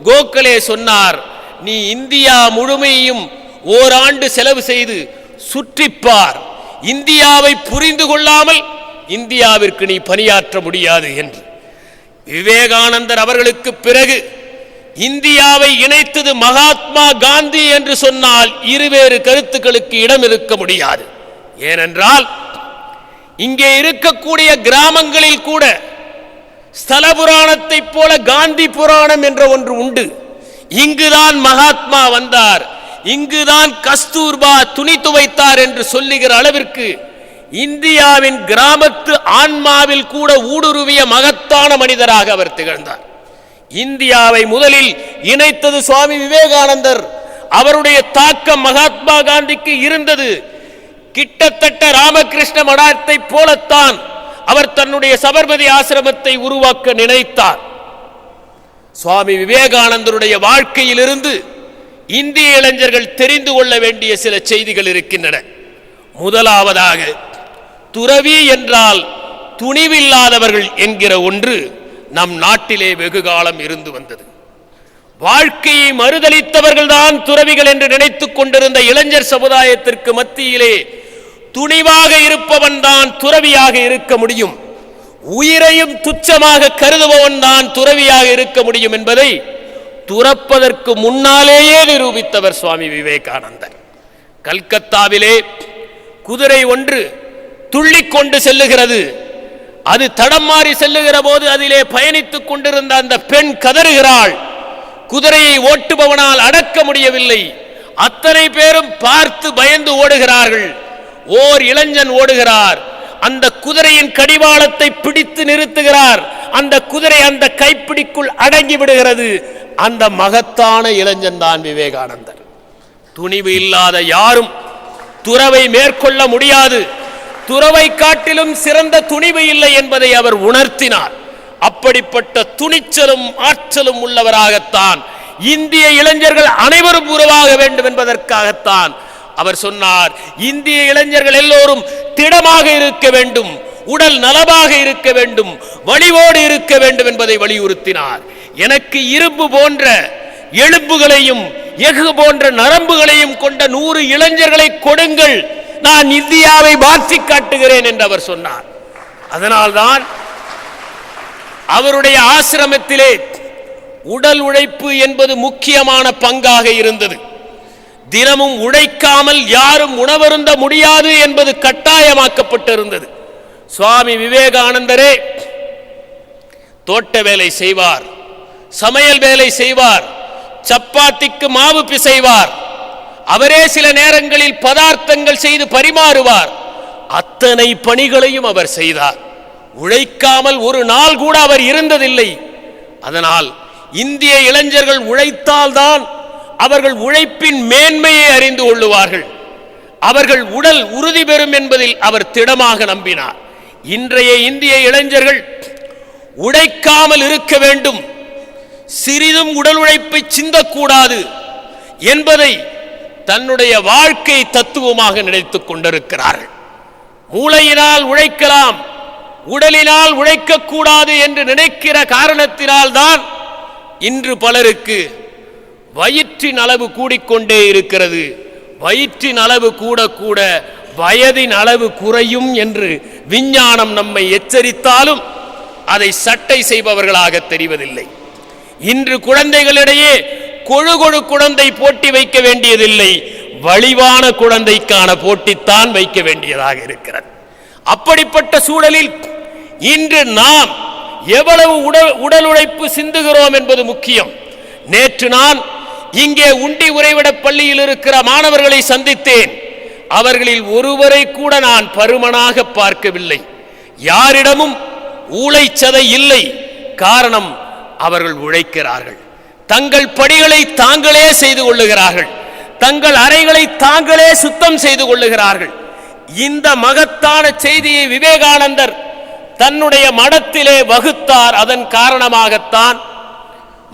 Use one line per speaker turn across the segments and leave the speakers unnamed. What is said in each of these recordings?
கோகலே சொன்னார், நீ இந்தியா முழுமையும் ஓராண்டு செலவு செய்து சுற்றிப்பார், இந்தியாவை புரிந்து கொள்ளாமல் இந்தியாவிற்கு நீ பணியாற்ற முடியாது என்று. விவேகானந்தர் அவர்களுக்கு பிறகு இந்தியாவை இணைத்தது மகாத்மா காந்தி என்று சொன்னால் இருவேறு கருத்துக்களுக்கு இடம் இருக்க முடியாது. ஏனென்றால் இங்கே இருக்கக்கூடிய கிராமங்களில் கூட ஸ்தல புராணத்தை போல காந்தி புராணம் என்ற ஒன்று உண்டு. இங்குதான் மகாத்மா வந்தார், இங்குதான் கஸ்தூர்பா துணி துவைத்தார் என்று சொல்லுகிற அளவிற்கு இந்தியாவின் கிராமத்து ஆன்மாவில் கூட ஊடுருவிய மகத்தான மனிதராக அவர் திகழ்ந்தார். இந்தியாவை முதலில் இணைத்தது சுவாமி விவேகானந்தர். அவருடைய தாக்கம் மகாத்மா காந்திக்கு இருந்தது. கிட்டத்தட்ட ராமகிருஷ்ண மடத்தை போலத்தான் அவர் தன்னுடைய சபர்மதி ஆசிரமத்தை உருவாக்க நினைத்தார். சுவாமி விவேகானந்தருடைய வாழ்க்கையிலிருந்து இந்திய இளைஞர்கள் தெரிந்து கொள்ள வேண்டிய சில செய்திகள் இருக்கின்றன. முதலாவதாக, துறவி என்றால் துணிவில்லாதவர்கள் என்கிற ஒன்று நம் நாட்டிலே வெகு காலம் இருந்து வந்தது. வாழ்க்கையை மறுதலித்தவர்கள் தான் துறவிகள் என்று நினைத்துக் கொண்டிருந்த இளைஞர் சமுதாயத்திற்கு மத்தியிலே துணிவாக இருப்பவன் தான் துறவியாக இருக்க முடியும், உயிரையும் துச்சமாக கருதுபவன் தான் துறவியாக இருக்க முடியும் என்பதை துறப்பதற்கு முன்னாலேயே நிரூபித்தவர் சுவாமி விவேகானந்தர். கல்கத்தாவிலே குதிரை ஒன்று துள்ளிக்கொண்டு செல்லுகிறது. அது தடம் மாறி செல்லுகிற போது அதிலே பயணித்துக் கொண்டிருந்த அந்த பெண் கதறுகிறாள். குதிரையை ஓட்டுபவனால் அடக்க முடியவில்லை. அத்தனை பேரும் பார்த்து பயந்து ஓடுகிறார்கள். ஓர் இளைஞன் ஓடுகிறார், அந்த குதிரையின் கடிவாளத்தை பிடித்து நிறுத்துகிறார். அந்த குதிரை அந்த கைப்பிடிக்குள் அடங்கி விடுகிறது. அந்த மகத்தான இளைஞன் தான் விவேகானந்தர். துணிவு இல்லாத யாரும் துறவை மேற்கொள்ள முடியாது. துறவை காட்டிலும் சிறந்த துணிவு இல்லை என்பதை அவர் உணர்த்தினார். அப்படிப்பட்ட துணிச்சலும் ஆற்றலும் உள்ளவராகத்தான் இந்திய இளைஞர்கள் அனைவரும் உருவாக வேண்டும் என்பதற்காகத்தான் அவர் சொன்னார், இந்திய இளைஞர்கள் எல்லோரும் திடமாக இருக்க வேண்டும், உடல் நலமாக இருக்க வேண்டும், வலிவோடு இருக்க வேண்டும் என்பதை வலியுறுத்தினார். எனக்கு இரும்பு போன்ற எலும்புகளையும் எஃகு போன்ற நரம்புகளையும் கொண்ட 100 இளைஞர்களை கொடுங்கள், நான் இந்தியாவை மாற்றி காட்டுகிறேன் என்று அவர் சொன்னார். அதனால்தான் அவருடைய ஆசிரமத்திலே உடல் உழைப்பு என்பது முக்கியமான பங்காக இருந்தது. தினமும் உழைக்காமல் யாரும் உணவருந்த முடியாது என்பது கட்டாயமாக்கப்பட்டிருந்தது. சுவாமி விவேகானந்தரே தோட்ட வேலை செய்வார், சமையல் வேலை செய்வார், சப்பாத்திக்கு மாவு பிசைவார், அவரே சில நேரங்களில் பதார்த்தங்கள் செய்து பரிமாறுவார். அத்தனை பணிகளையும் அவர் செய்தார். உழைக்காமல் ஒரு நாள் கூட அவர் இருந்ததில்லை. அதனால் இந்திய இளைஞர்கள் உழைத்தால்தான் அவர்கள் உழைப்பின் மேன்மையை அறிந்து கொள்ளுவார்கள், அவர்கள் உடல் உறுதி பெறும் என்பதில் அவர் திடமாக நம்பினார். இன்றைய இந்திய இளைஞர்கள் உழைக்காமல் இருக்க வேண்டும், சிறிதும் உடல் உழைப்பை சிந்தக்கூடாது என்பதை தன்னுடைய வாழ்க்கை தத்துவமாக நினைத்துக் கொண்டிருக்கிறார்கள். மூளையினால் உழைக்கலாம், உடலினால் உழைக்கக்கூடாது என்று நினைக்கிற காரணத்தினால் தான் இன்று பலருக்கு வயிற்றின் அளவு கூடிக்கொண்டே இருக்கிறது. வயிற்றின் அளவு கூட கூட வயதின் அளவு குறையும் என்று விஞ்ஞானம் நம்மை எச்சரித்தாலும் அதை சட்டை செய்பவர்களாக தெரிவதில்லை. இன்று குழந்தைகளிடையே கொழு கொழு குழந்தை போட்டி வைக்க வேண்டியதில்லை, வலிவான குழந்தைக்கான போட்டித்தான் வைக்க வேண்டியதாக இருக்கிறது. அப்படிப்பட்ட சூழலில் இன்று நாம் எவ்வளவு உடல் உழைப்பு சிந்துகிறோம் என்பது முக்கியம். நேற்று நான் இங்கே உண்டி உறைவிட பள்ளியில் இருக்கிற மாணவர்களை சந்தித்தேன். அவர்களில் ஒருவரை கூட நான் பருமனாக பார்க்கவில்லை. யாரிடமும் ஊளைச்சதை இல்லை. காரணம், அவர்கள் உழைக்கிறார்கள், தங்கள் பணிகளை தாங்களே செய்து கொள்ளுகிறார்கள், தங்கள் அறைகளை தாங்களே சுத்தம் செய்து கொள்ளுகிறார்கள். இந்த மகத்தான செய்தியை விவேகானந்தர் தன்னுடைய மடத்திலே வகுத்தார். அதன் காரணமாகத்தான்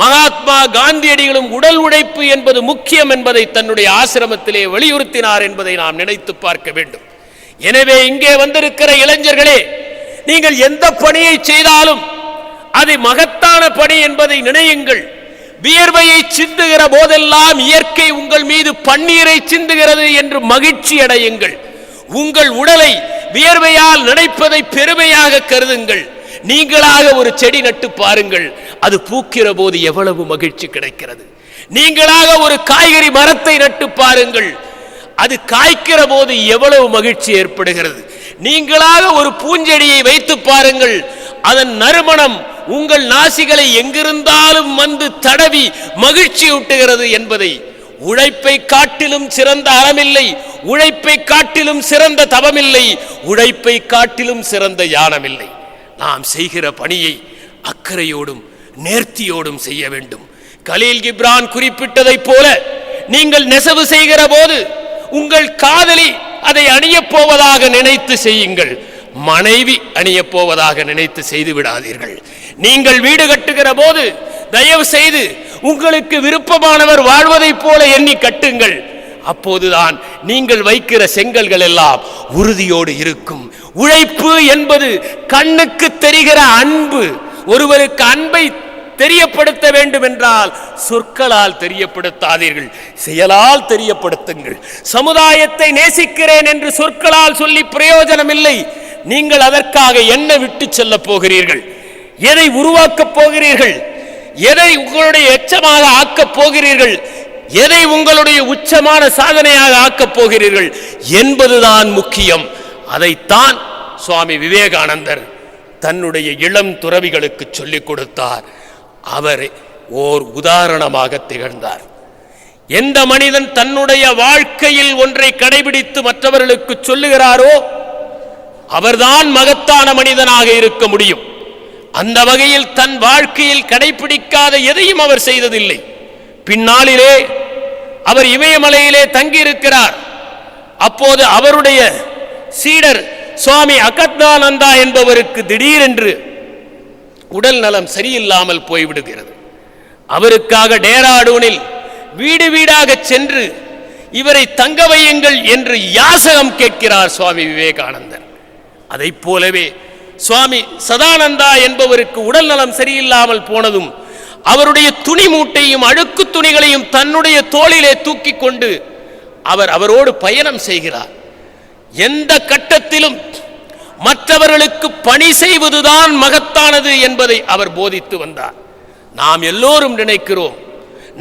மகாத்மா காந்தியடிகளும் உடல் உழைப்பு என்பது முக்கியம் என்பதை தன்னுடைய ஆசிரமத்திலே வலியுறுத்தினார் என்பதை நாம் நினைத்து பார்க்க வேண்டும். எனவே இங்கே வந்திருக்கிற இளைஞர்களே, நீங்கள் எந்த பணியை செய்தாலும் அது மகத்தான பணி என்பதை நினையுங்கள். வியர்வையை சிந்துகிற போதெல்லாம் இயற்கை உங்கள் மீது பன்னீரை சிந்துகிறது என்று மகிழ்ச்சி அடையுங்கள். உங்கள் உடலை வியர்வையால் நனைப்பதை பெருமையாக கருதுங்கள். நீங்களாக ஒரு செடி நட்டு பாருங்கள், அது பூக்கிற போது எவ்வளவு மகிழ்ச்சி கிடைக்கிறது. நீங்களாக ஒரு காய்கறி மரத்தை நட்டு பாருங்கள், அது காய்க்கிற போது எவ்வளவு மகிழ்ச்சி ஏற்படுகிறது. நீங்களாக ஒரு பூஞ்செடியை வைத்து பாருங்கள், அதன் நறுமணம் உங்கள் நாசிகளை எங்கிருந்தாலும் வந்து தடவி மகிழ்ச்சி ஊட்டுகிறது என்பதை உழைப்பை காட்டிலும் சிறந்த அறமில்லை, உழைப்பை காட்டிலும் சிறந்த தவமில்லை, உழைப்பை காட்டிலும் சிறந்த யானமில்லை. நாம் செய்கிற பணியை அக்கறையோடும் நேர்த்தியோடும் செய்ய வேண்டும். கலீல் கிப்ரான் குறிப்பிட்டதைப் போல நீங்கள் நெசவு செய்கிற போது உங்கள் காதலி அதை அணியப் போவதாக நினைத்து செய்யுங்கள், மனைவி அணியப் போவதாக நினைத்து செய்து விடாதீர்கள். நீங்கள் வீடு கட்டுகிற போது தயவு செய்து உங்களுக்கு விருப்பமானவர் வாழ்வதைப் போல எண்ணி கட்டுங்கள். அப்போதுதான் நீங்கள் வைக்கிற செங்கல்கள் எல்லாம் உறுதியோடு இருக்கும். உழைப்பு என்பது கண்ணுக்கு தெரிகிற அன்பு. ஒருவருக்கு அன்பை தெரியப்படுத்த வேண்டும் என்றால் சொற்களால் தெரியப்படுத்தாதீர்கள், செயலால் தெரியப்படுத்துங்கள். சமுதாயத்தை நேசிக்கிறேன் என்று சொற்களால் சொல்லி பிரயோஜனம் இல்லை. நீங்கள் அதற்காக என்ன விட்டு செல்ல போகிறீர்கள்? எதை உருவாக்கப் போகிறீர்கள்? எதை உங்களுடைய எச்சமாக ஆக்கப் போகிறீர்கள்? எதை உங்களுடைய உச்சமான சாதனையாக ஆக்கப் போகிறீர்கள் என்பதுதான் முக்கியம். அதைத்தான் சுவாமி விவேகானந்தர் தன்னுடைய இளம் துறவிகளுக்கு சொல்லிக் கொடுத்தார். அவர் ஓர் உதாரணமாக திகழ்ந்தார். எந்த மனிதன் தன்னுடைய வாழ்க்கையில் ஒன்றை கடைபிடித்து மற்றவர்களுக்கு சொல்லுகிறாரோ அவர்தான் மகத்தான மனிதனாக இருக்க முடியும். அந்த வகையில் தன் வாழ்க்கையில் கடைபிடிக்காத எதையும் அவர் செய்ததில்லை. பின்னாளிலே அவர் இமயமலையிலே தங்கியிருக்கிறார். அப்போது அவருடைய சீடர் சுவாமி அகத்தானந்தா என்பவருக்கு திடீரென்று உடல் நலம் சரியில்லாமல் போய்விடுகிறது. அவருக்காக டேராடூனில் வீடு வீடாக சென்று இவரை தங்க வையுங்கள் என்று யாசகம் கேட்கிறார் சுவாமி விவேகானந்தர். அதை போலவே சுவாமி சதானந்தா என்பவருக்கு உடல் நலம் சரியில்லாமல் போனதும் அவருடைய துணி மூட்டையும் அழுக்கு துணிகளையும் தன்னுடைய தோளிலே தூக்கி கொண்டு அவரோடு பயணம் செய்கிறார். எந்த கட்டத்திலும் மற்றவர்களுக்கு பணி செய்வதுதான் மகத்தானது என்பதை அவர் போதித்து வந்தார். நாம் எல்லோரும் நினைக்கிறோம்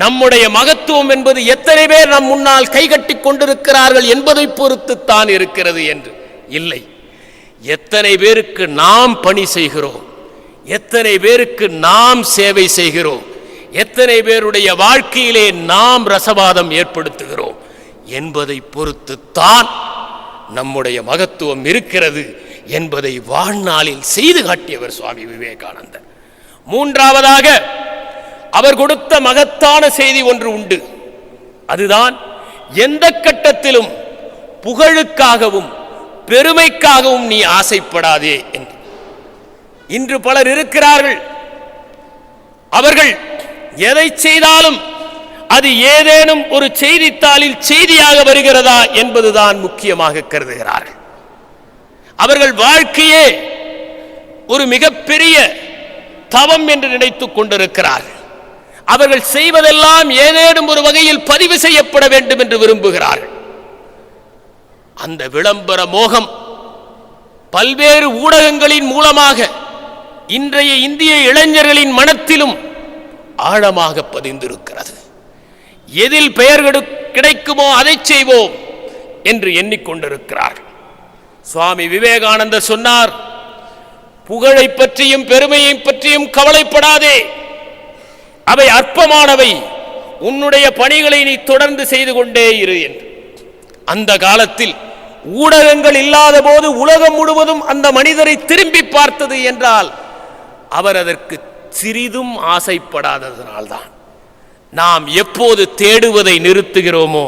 நம்முடைய மகத்துவம் என்பது எத்தனை பேர் நம் முன்னால் கைகட்டி கொண்டிருக்கிறார்கள் என்பதை பொறுத்துத்தான் இருக்கிறது என்று. இல்லை, எத்தனை பேருக்கு நாம் பணி செய்கிறோம், எத்தனை பேருக்கு நாம் சேவை செய்கிறோம், எத்தனை பேருடைய வாழ்க்கையிலே நாம் ரசவாதம் ஏற்படுத்துகிறோம் என்பதை பொறுத்துத்தான் நம்முடைய மகத்துவம் இருக்கிறது என்பதை வாழ்நாளில் செய்து காட்டியவர் சுவாமி விவேகானந்தர். மூன்றாவதாக அவர் கொடுத்த மகத்தான செய்தி ஒன்று உண்டு. அதுதான் எந்த கட்டத்திலும் புகழுக்காகவும் பெருமைக்காகவும் நீ ஆசைப்படாதே என்று. இன்று பலர் இருக்கிறார்கள், அவர்கள் எதை செய்தாலும் அது ஏதேனும் ஒரு செய்தித்தாளில் செய்தியாக வருகிறதா என்பதுதான் முக்கியமாக கருதுகிறார்கள். அவர்கள் வாழ்க்கையே ஒரு மிகப்பெரிய தவம் என்று நினைத்துக் கொண்டிருக்கிறார்கள். அவர்கள் செய்வதெல்லாம் ஏதேனும் ஒரு வகையில் பதிவு செய்யப்பட வேண்டும் என்று விரும்புகிறார்கள். அந்த விளம்பர மோகம் பல்வேறு ஊடகங்களின் மூலமாக இன்றைய இந்திய இளைஞர்களின் மனத்திலும் ஆழமாக பதிந்திருக்கிறது. எதில் பெயர் கிடைக்குமோ அதை செய்வோம் என்று எண்ணிக்கொண்டிருக்கிறார்கள். சுவாமி விவேகானந்தர் சொன்னார், புகழை பற்றியும் பெருமையை பற்றியும் கவலைப்படாதே, அவை அற்பமானவை, உன்னுடைய பணிகளை நீ தொடர்ந்து செய்து கொண்டே இரு என்று. அந்த காலத்தில் ஊடகங்கள் இல்லாத போது உலகம் முழுவதும் அந்த மனிதரை திரும்பி பார்த்தது என்றால் அவர் அதற்கு சிறிதும் ஆசைப்படாததனால்தான். நாம் எப்போது தேடுவதை நிறுத்துகிறோமோ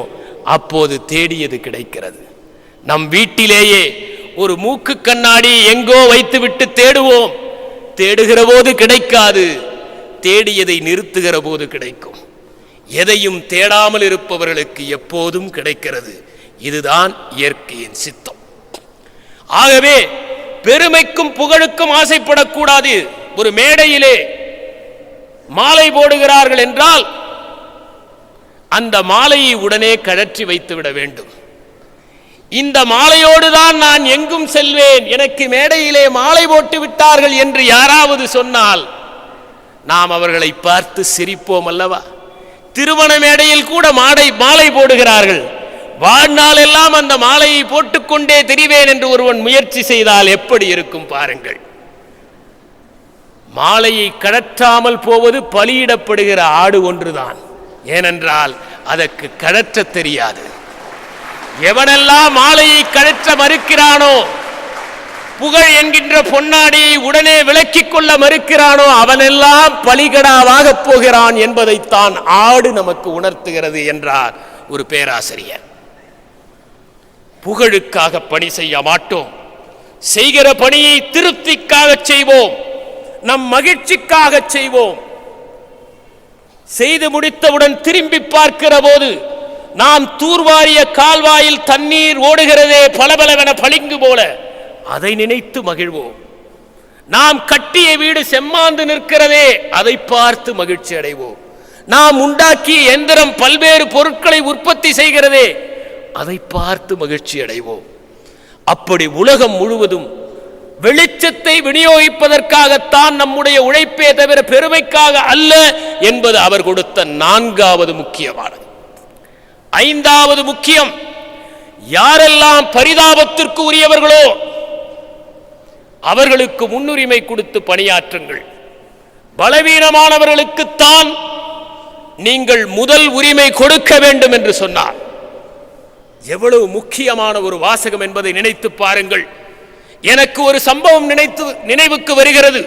அப்போது தேடியது கிடைக்கிறது. நம் வீட்டிலேயே ஒரு மூக்கு கண்ணாடி எங்கோ வைத்துவிட்டு தேடுவோம், தேடுகிற போது கிடைக்காது, தேடியதை நிறுத்துகிற போது கிடைக்கும். எதையும் தேடாமல் இருப்பவர்களுக்கு எப்போதும் கிடைக்கிறது. இதுதான் இயற்கையின் சித்தம். ஆகவே பெருமைக்கும் புகழுக்கும் ஆசைப்படக்கூடாது. ஒரு மேடையிலே மாலை போடுகிறார்கள் என்றால் அந்த மாலையை உடனே கழற்றி வைத்துவிட வேண்டும். இந்த மாலையோடு தான் நான் எங்கும் செல்வேன், எனக்கு மேடையிலே மாலை போட்டு விட்டார்கள் என்று யாராவது சொன்னால் நாம் அவர்களை பார்த்து சிரிப்போம் அல்லவா? திருமண மேடையில் கூட மாலை போடுகிறார்கள். வாழ்நாள் எல்லாம் அந்த மாலையை போட்டுக்கொண்டே தெரிவேன் என்று ஒருவன் முயற்சி செய்தால் எப்படி இருக்கும் பாருங்கள். மாலையை கழற்றாமல் போவது பலியிடப்படுகிற ஆடு ஒன்றுதான். ஏனென்றால் அதற்கு கழற்ற தெரியாது. எவனெல்லாம் மாலையை கழற்ற மறுக்கிறானோ, புகழ் என்கின்ற பொன்னாடியை உடனே விலக்கிக் கொள்ள மறுக்கிறானோ, அவனெல்லாம் பலிகடாவாக போகிறான் என்பதைத்தான் ஆடு நமக்கு உணர்த்துகிறது என்றார் ஒரு பேராசிரியர். புகழுக்காக பணி செய்ய மாட்டோம், செய்கிற பணியை திருப்திக்காக செய்வோம், நம் மகிழ்ச்சிக்காக செய்வோம். செய்து முடித்தவுடன் திரும்பி பார்க்கிற போது நாம் தூர்வாரிய கால்வாயில் தண்ணீர் ஓடுகிறதே பளபளவென பளிங்கு போல, அதை நினைத்து மகிழ்வோம். நாம் கட்டிய வீடு செம்மாந்து நிற்கிறதே, அதை பார்த்து மகிழ்ச்சி அடைவோம். நாம் உண்டாக்கிய எந்திரம் பல்வேறு பொருட்களை உற்பத்தி செய்கிறதே, அதை பார்த்து மகிழ்ச்சி அடைவோம். அப்படி உலகம் முழுவதும் வெளிச்சத்தை விநியோகிப்பதற்காகத்தான் நம்முடைய உழைப்பே தவிர பெருமைக்காக அல்ல என்பது அவர் கொடுத்த 4வது முக்கியமானது. 5வது முக்கியம், யாரெல்லாம் பரிதாபத்திற்கு உரியவர்களோ அவர்களுக்கு முன்னுரிமை கொடுத்து பணியாற்றுங்கள். பலவீனமானவர்களுக்குத்தான் நீங்கள் முதல் உரிமை கொடுக்க வேண்டும் என்று சொன்னார். எவ்வளவு முக்கியமான ஒரு வாசகம் என்பதை நினைத்து பாருங்கள். எனக்கு ஒரு சம்பவம் நினைவுக்கு வருகிறது.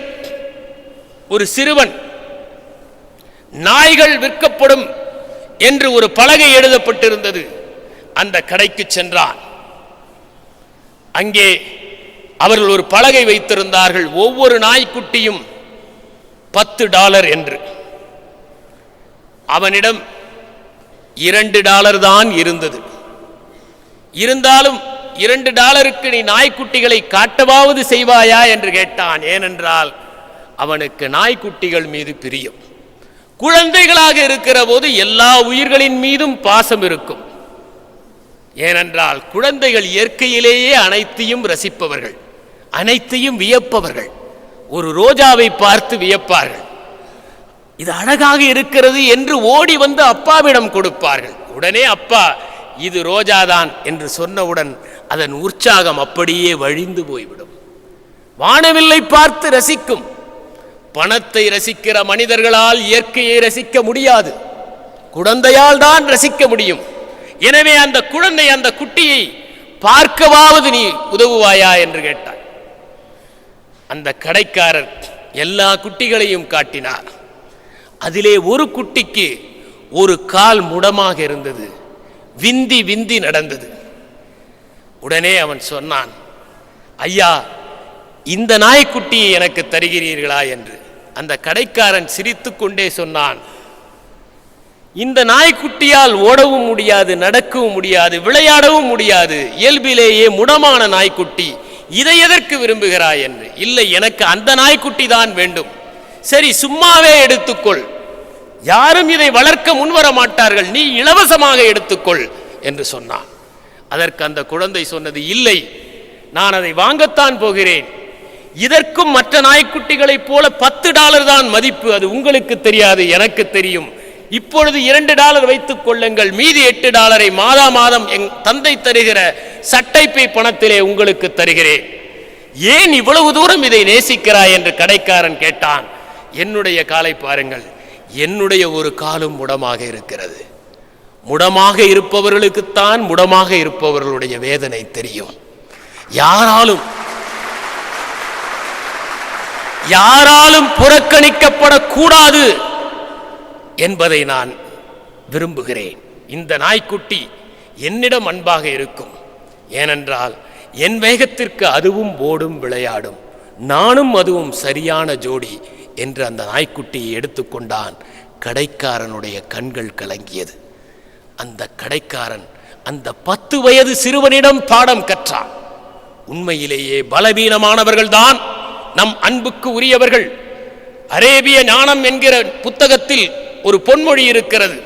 ஒரு சிறுவன் நாய்கள் விற்கப்படும் என்று ஒரு பலகை எழுதப்பட்டிருந்தது. அந்த கடைக்கு சென்றான். அங்கே அவர்கள் ஒரு பலகை வைத்திருந்தார்கள், ஒவ்வொரு நாய்க்குட்டியும் $10 என்று. அவனிடம் $2 தான் இருந்தது. இருந்தாலும் $2க்கு நீ நாய்க்குட்டிகளை காட்டவாவது செய்வாயா என்று கேட்டான். ஏனென்றால் அவனுக்கு நாய்க்குட்டிகள் மீது பிரியம். குழந்தைகளாக இருக்கிற போது எல்லா உயிர்களின் மீதும் பாசம் இருக்கும். ஏனென்றால் குழந்தைகள் இயற்கையிலேயே அனைத்தையும் ரசிப்பவர்கள், அனைத்தையும் வியப்பவர்கள். ஒரு ரோஜாவை பார்த்து வியப்பார்கள், இது அழகாக இருக்கிறது என்று ஓடி வந்து அப்பாவிடம் கொடுப்பார்கள். உடனே அப்பா இது ரோஜாதான் என்று சொன்னவுடன் அதன் உற்சாகம் அப்படியே வழிந்து போய்விடும். வானவில்லை பார்த்து ரசிக்கும். பணத்தை ரசிக்கிற மனிதர்களால் இயற்கையை ரசிக்க முடியாது, குழந்தையால் தான் ரசிக்க முடியும். எனவே அந்த குழந்தை அந்த குட்டியை பார்க்கவாவது நீ உதவுவாயா என்று கேட்டார். அந்த கடைக்காரர் எல்லா குட்டிகளையும் காட்டினார். அதிலே ஒரு குட்டிக்கு ஒரு கால் முடமாக இருந்தது, விந்தி விந்தி நடந்தது. உடனே அவன் சொன்னான், ஐயா இந்த நாய்க்குட்டியை எனக்கு தருகிறீர்களா என்று. அந்த கடைக்காரன் சிரித்து கொண்டே சொன்னான், இந்த நாய்க்குட்டியால் ஓடவும் முடியாது, நடக்கவும் முடியாது, விளையாடவும் முடியாது, இயல்பிலேயே முடமான நாய்க்குட்டி, இதை எதற்கு விரும்புகிறாய் என்று. இல்லை, எனக்கு அந்த நாய்க்குட்டி தான் வேண்டும். சரி, சும்மாவே எடுத்துக்கொள், யாரும் இதை வளர்க்க முன்வர மாட்டார்கள், நீ இலவசமாக எடுத்துக்கொள் என்று சொன்னான். அதற்கு அந்த குழந்தை சொன்னது, இல்லை, நான் அதை வாங்கத்தான் போகிறேன். இதற்கும் மற்ற நாய்க்குட்டிகளைப் போல $10 தான் மதிப்பு, அது உங்களுக்கு தெரியாது, எனக்கு தெரியும். இப்பொழுது $2 வைத்துக் கொள்ளுங்கள், மீதி $8 மாதா மாதம் என் தந்தை தருகிற சட்டைப்பை பணத்திலே உங்களுக்கு தருகிறேன். ஏன் இவ்வளவு தூரம் இதை நேசிக்கிறாய் என்று கடைக்காரன் கேட்டான். என்னுடைய காலை பாருங்கள், என்னுடைய ஒரு காலும் முடமாக இருக்கிறது. முடமாக இருப்பவர்களுக்குத்தான் முடமாக இருப்பவர்களுடைய வேதனை தெரியும். யாராலும் புறக்கணிக்கப்படக்கூடாது என்பதை நான் விரும்புகிறேன். இந்த நாய்க்குட்டி என்னிடம் அன்பாக இருக்கும், ஏனென்றால் என் வேகத்திற்கு அதுவும் ஓடும் விளையாடும், நானும் அதுவும் சரியான ஜோடி என்று அந்த நாய்க்குட்டியை எடுத்துக்கொண்டான். கடைக்காரனுடைய கண்கள் கலங்கியது. அந்த கடைக்காரன் அந்த 10 வயது சிறுவனிடம் பாடம் கற்றான். உண்மையிலேயே பலவீனமானவர்கள் தான் நம் அன்புக்கு உரியவர்கள். அரேபிய ஞானம் என்கிற புத்தகத்தில் ஒரு பொன்மொழி இருக்கிறது.